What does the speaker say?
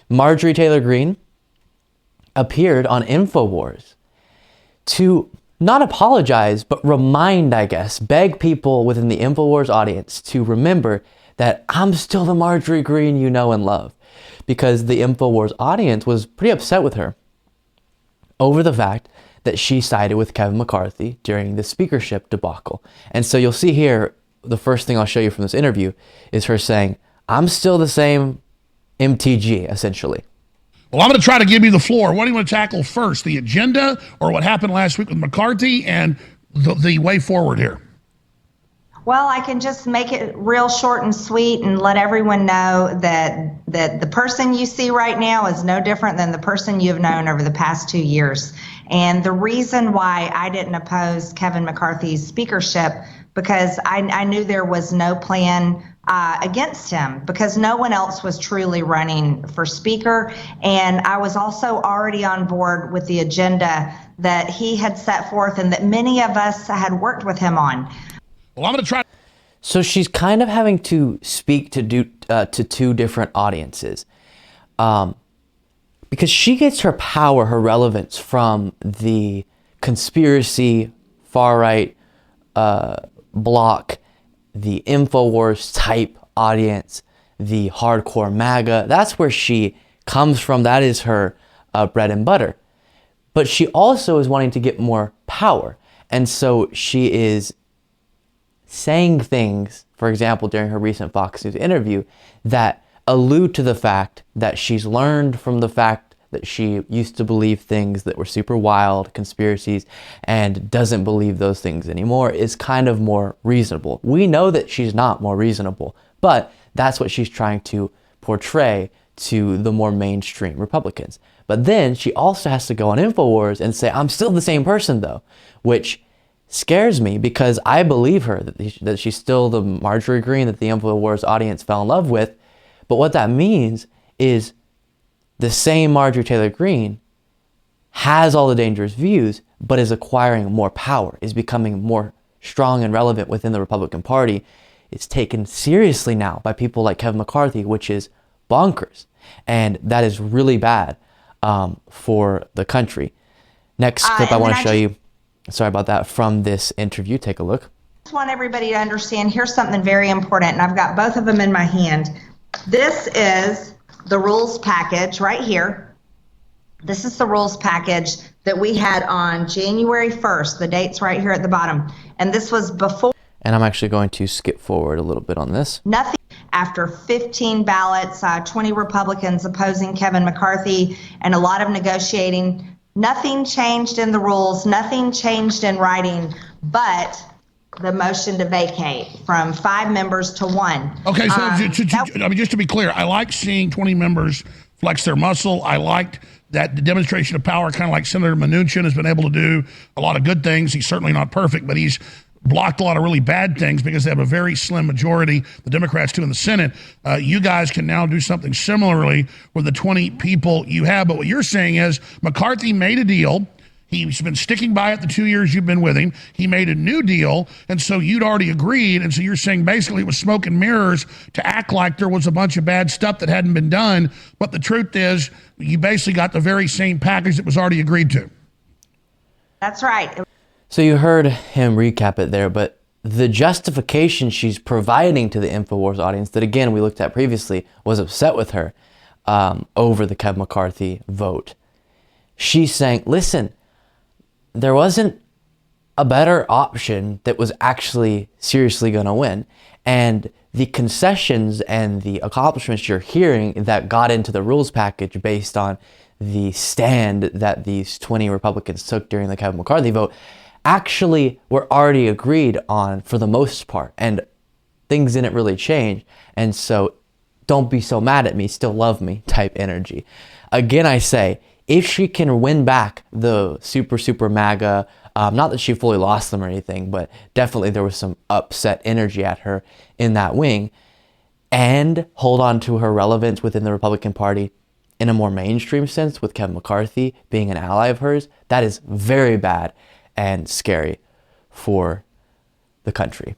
Marjorie Taylor Greene appeared on InfoWars to not apologize, but remind, I guess, beg people within the InfoWars audience to remember that I'm still the Marjorie Greene you know and love. Because the InfoWars audience was pretty upset with her over the fact that she sided with Kevin McCarthy during the speakership debacle. And so you'll see here, the first thing I'll show you from this interview is her saying, I'm still the same MTG, essentially. Well, I'm going to try to give you the floor. What do you want to tackle first, the agenda or what happened last week with McCarthy and the way forward here? Well, I can just make it real short and sweet and let everyone know that the person you see right now is no different than the person you've known over the past 2 years. And the reason why I didn't oppose Kevin McCarthy's speakership, because I knew there was no plan against him, because no one else was truly running for speaker. And I was also already on board with the agenda that he had set forth and that many of us had worked with him on. Well, I'm going to try. So she's kind of having to speak to two different audiences, because she gets her power, her relevance from the conspiracy, far-right block, the InfoWars type audience, the hardcore MAGA. That's where she comes from. That is her bread and butter. But she also is wanting to get more power. And so she is saying things, for example, during her recent Fox News interview, that allude to the fact that she's learned from the fact that she used to believe things that were super wild, conspiracies, and doesn't believe those things anymore, is kind of more reasonable. We know that she's not more reasonable, but that's what she's trying to portray to the more mainstream Republicans. But then she also has to go on InfoWars and say, I'm still the same person though, which scares me because I believe her that she's still the Marjorie Greene that the InfoWars audience fell in love with. But what that means is the same Marjorie Taylor Greene has all the dangerous views, but is acquiring more power, is becoming more strong and relevant within the Republican Party. It's taken seriously now by people like Kevin McCarthy, which is bonkers. And that is really bad for the country. Next clip I want to show you. Sorry about that, from this interview. Take a look. I just want everybody to understand, here's something very important, and I've got both of them in my hand. This is the rules package right here. This is the rules package that we had on January 1st. The date's right here at the bottom. And this was before. And I'm actually going to skip forward a little bit on this. Nothing after 15 ballots, 20 Republicans opposing Kevin McCarthy, and a lot of negotiating. Nothing changed in the rules, nothing changed in writing, but the motion to vacate from 5 members to 1. Okay, so just to be clear, I like seeing 20 members flex their muscle. I liked that the demonstration of power, kind of like Senator Mnuchin has been able to do a lot of good things. He's certainly not perfect, but he's blocked a lot of really bad things because they have a very slim majority, the Democrats do in the Senate. You guys can now do something similarly with the 20 people you have. But what you're saying is McCarthy made a deal. He's been sticking by it the 2 years you've been with him. He made a new deal, and so you'd already agreed. And so you're saying basically it was smoke and mirrors to act like there was a bunch of bad stuff that hadn't been done. But the truth is you basically got the very same package that was already agreed to. That's right. So you heard him recap it there, but the justification she's providing to the InfoWars audience that, again, we looked at previously, was upset with her over the Kevin McCarthy vote. She's saying, listen, there wasn't a better option that was actually seriously going to win. And the concessions and the accomplishments you're hearing that got into the rules package based on the stand that these 20 Republicans took during the Kevin McCarthy vote actually were already agreed on for the most part, and things didn't really change. And so don't be so mad at me, still love me type energy. Again, I say, if she can win back the super MAGA, not that she fully lost them or anything, but definitely there was some upset energy at her in that wing, and hold on to her relevance within the Republican Party in a more mainstream sense with Kevin McCarthy being an ally of hers, that is very bad and scary for the country.